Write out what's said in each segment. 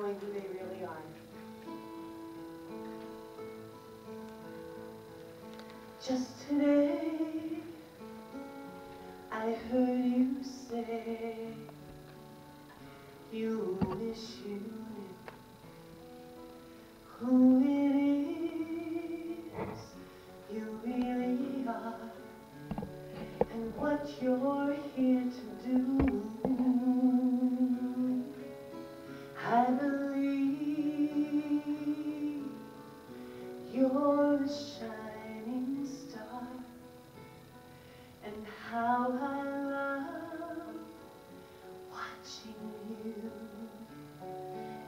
knowing who they really are. Just today, I heard you say you wish you knew who it is you really are and what you're here to do. I believe you're a shining star, and how I love watching you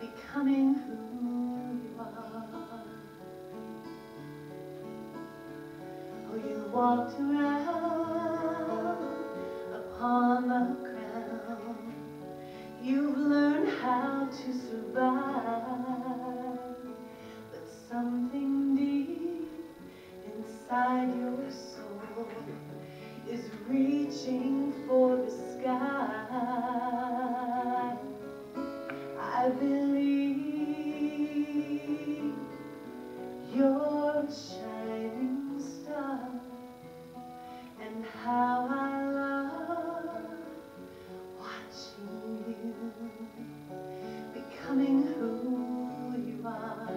becoming who you are. Oh, you walked around upon the ground. You've learned how to survive, but something deep inside your soul is reaching for the sky. I believe you're a shining star, and how I love watching you becoming who you are.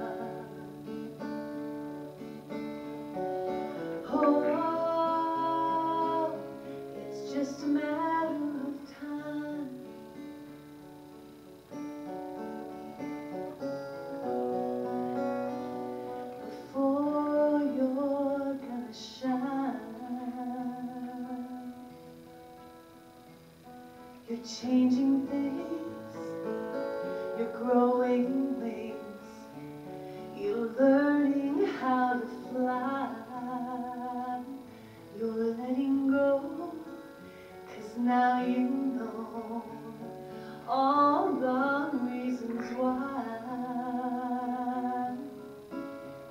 Oh, it's just a matter of time before you're gonna shine. You're changing things, you're growing wings, you're learning how to fly. You're letting go, 'cause now you know all the reasons why.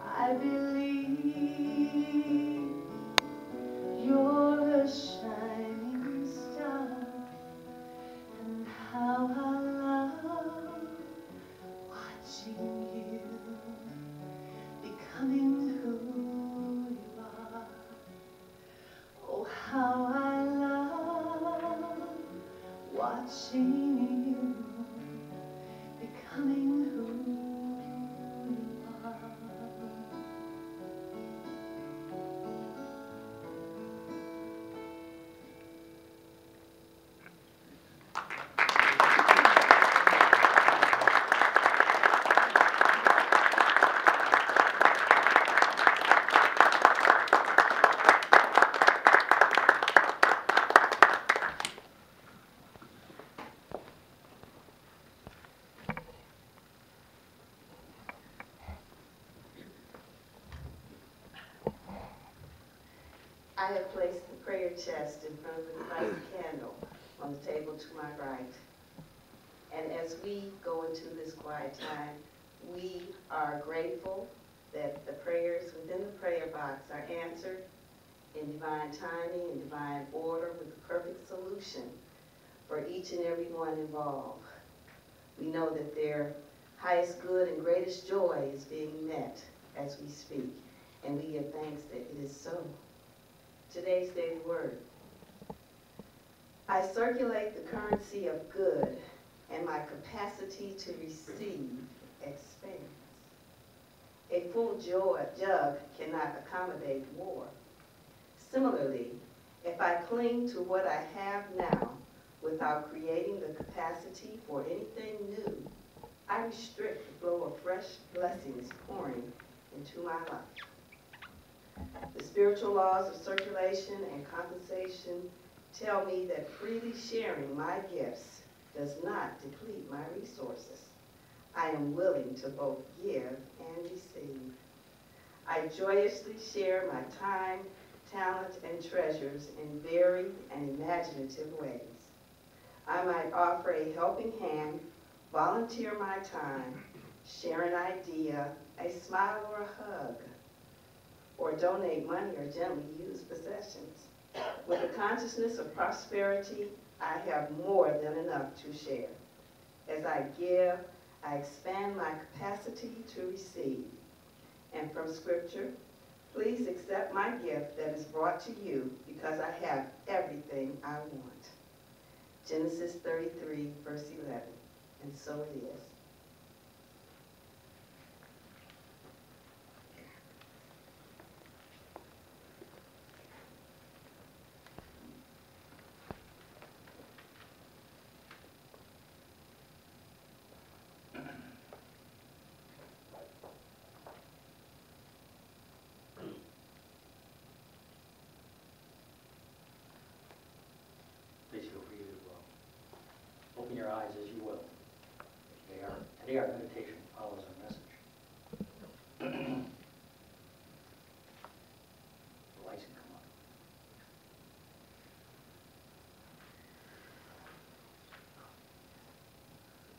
I believe you're a shining star, and how I love watching you becoming who you are. Oh, how I love watching you becoming who you are. I have placed the prayer chest in front of the Christ candle on the table to my right. And as we go into this quiet time, we are grateful that the prayers within the prayer box are answered in divine timing and divine order with the perfect solution for each and every one involved. We know that their highest good and greatest joy is being met as we speak, and we give thanks that it is so. Today's daily word. I circulate the currency of good, and my capacity to receive expands. A full jug cannot accommodate more. Similarly, if I cling to what I have now without creating the capacity for anything new, I restrict the flow of fresh blessings pouring into my life. The spiritual laws of circulation and compensation tell me that freely sharing my gifts does not deplete my resources. I am willing to both give and receive. I joyously share my time, talent, and treasures in varied and imaginative ways. I might offer a helping hand, volunteer my time, share an idea, a smile or a hug, or donate money or gently used possessions. With a consciousness of prosperity, I have more than enough to share. As I give, I expand my capacity to receive. And from Scripture, please accept my gift that is brought to you because I have everything I want. Genesis 33, verse 11. And so it is. Please feel free to open your eyes as you will. Today our meditation follows our message. The lights can come on.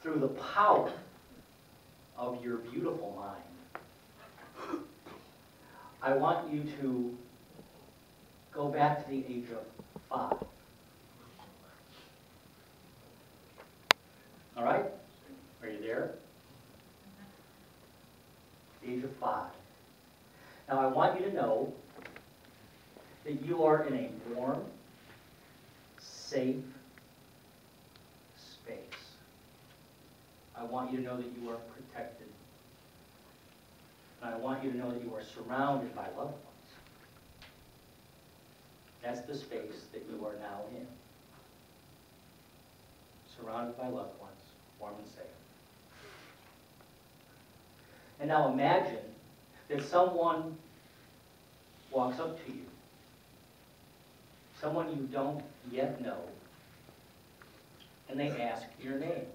Through the power of your beautiful mind, I want you to go back to the age of 5. All right? Are you there? Age of 5. Now I want you to know that you are in a warm, safe space. I want you to know that you are protected. And I want you to know that you are surrounded by loved ones. That's the space that you are now in. Surrounded by loved ones, warm and safe. And now imagine that someone walks up to you, someone you don't yet know, and they ask your name.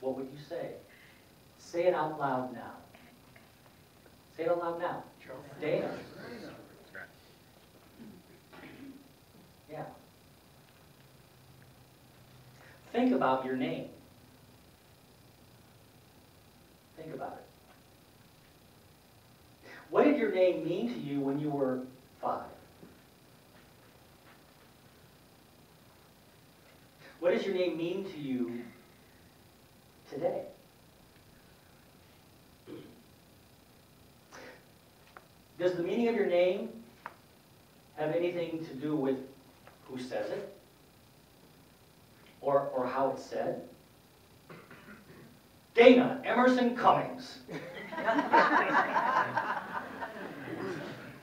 What would you say? Say it out loud now. Say it out loud now. Dana. Yeah. Think about your name. Think about it. What did your name mean to you when you were 5? What does your name mean to you today? Does the meaning of your name have anything to do with who says it? Or how it's said? Dana Emerson Cummings.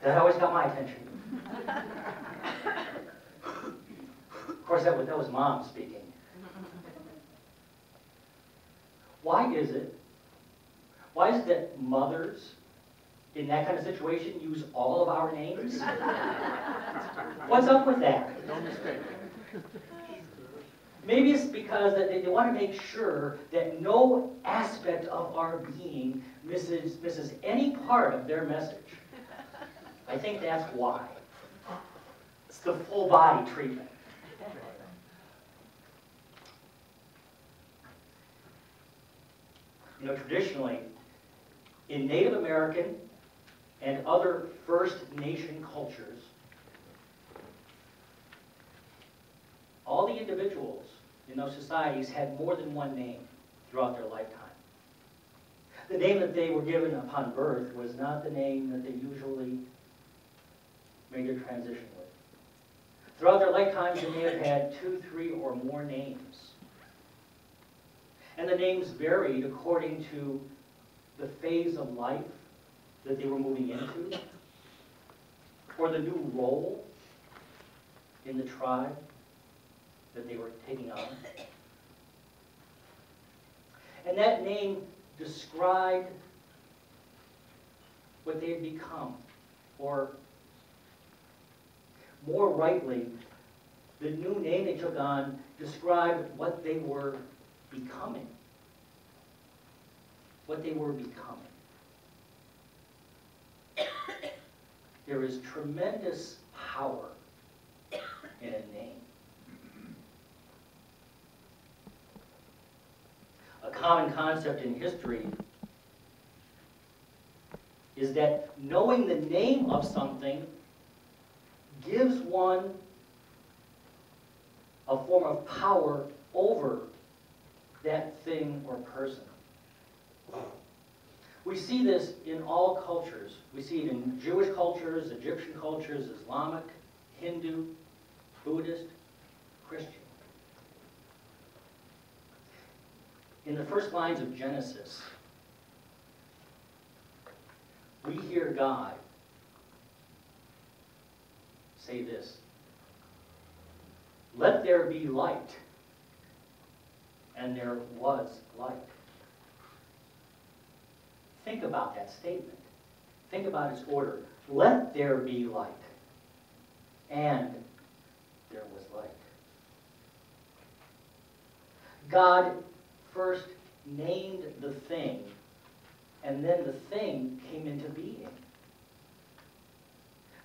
That always got my attention. Of course, that was Mom speaking. Why is it that mothers in that kind of situation use all of our names? What's up with that? No mistake. Maybe it's because that they want to make sure that no aspect of our being misses any part of their message. I think that's why. It's the full body treatment. You know, traditionally, in Native American and other First Nation cultures, all the individuals in those societies had more than one name throughout their lifetime. The name that they were given upon birth was not the name that they usually made their transition with. Throughout their lifetimes, they may have had 2, 3, or more names. And the names varied according to the phase of life that they were moving into, or the new role in the tribe that they were taking on. And that name described what they had become, or more rightly, the new name they took on described what they were becoming. What they were becoming. There is tremendous power in a name. A common concept in history is that knowing the name of something gives one a form of power over that thing thing or person. We see this in all cultures. We see it in Jewish cultures, Egyptian cultures, Islamic, Hindu, Buddhist, Christian. In the first lines of Genesis, we hear God say this: "Let there be light," and there was light. Think about that statement. Think about its order. Let there be light, and there was light. God first named the thing, and then the thing came into being.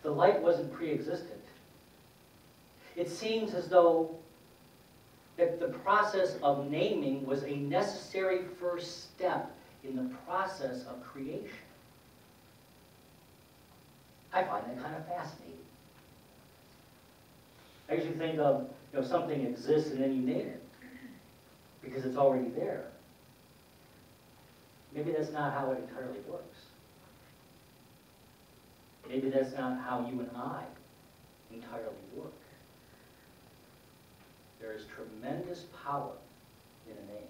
The light wasn't pre-existent. It seems as though that the process of naming was a necessary first step in the process of creation. I find that kind of fascinating. I usually think of, something exists and then you name it because it's already there. Maybe that's not how it entirely works. Maybe that's not how you and I entirely work. There is tremendous power in a name.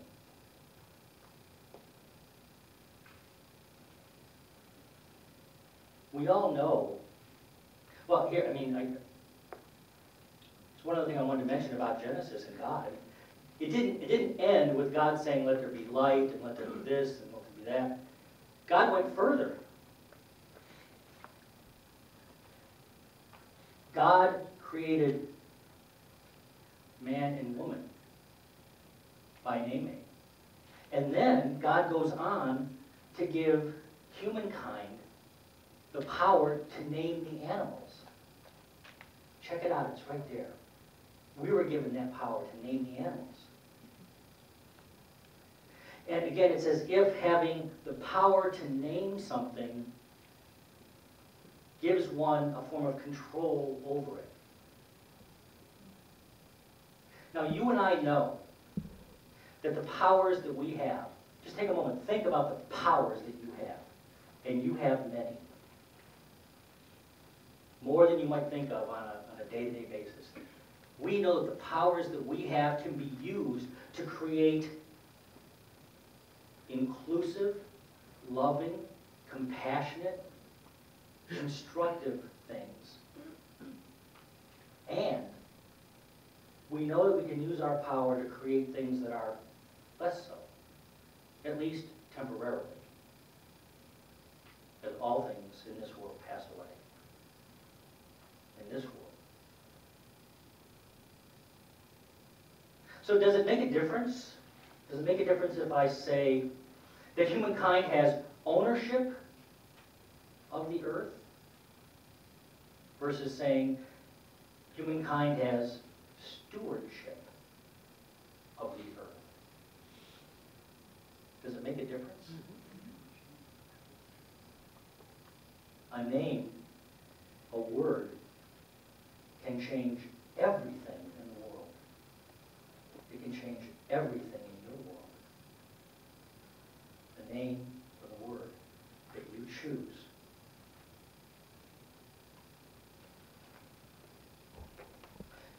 We all know, well, here, it's one other thing I wanted to mention about Genesis and God. It didn't end with God saying, let there be light, and let there be this, and let there be that. God went further. God created man and woman by naming. And then God goes on to give humankind the power to name the animals. Check it out, it's right there. We were given that power to name the animals. And again, it's as if having the power to name something gives one a form of control over it. Now, you and I know that the powers that we have, just take a moment, think about the powers that you have, and you have many. More than you might think of on a day-to-day basis. We know that the powers that we have can be used to create inclusive, loving, compassionate, constructive things. And we know that we can use our power to create things that are less so, at least temporarily, as all things in this world pass away. In this world. So does it make a difference? Does it make a difference if I say that humankind has ownership of the earth versus saying humankind has stewardship of the earth? Does it make a difference? A name, a word, can change everything in the world. It can change everything in your world. The name or the word that you choose.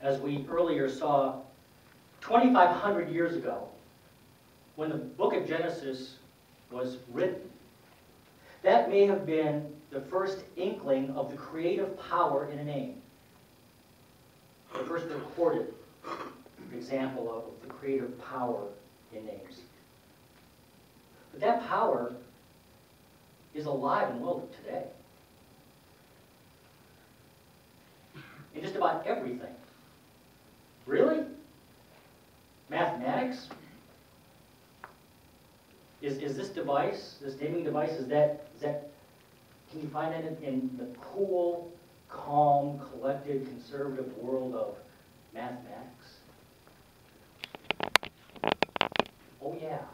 As we earlier saw, 2,500 years ago, when the book of Genesis was written, that may have been the first inkling of the creative power in a name. The first recorded example of the creative power in names. But that power is alive and well today. In just about everything. Really? Mathematics? Is this device, this naming device, is that, can you find that in the cool, calm, collected, conservative world of mathematics? Oh yeah.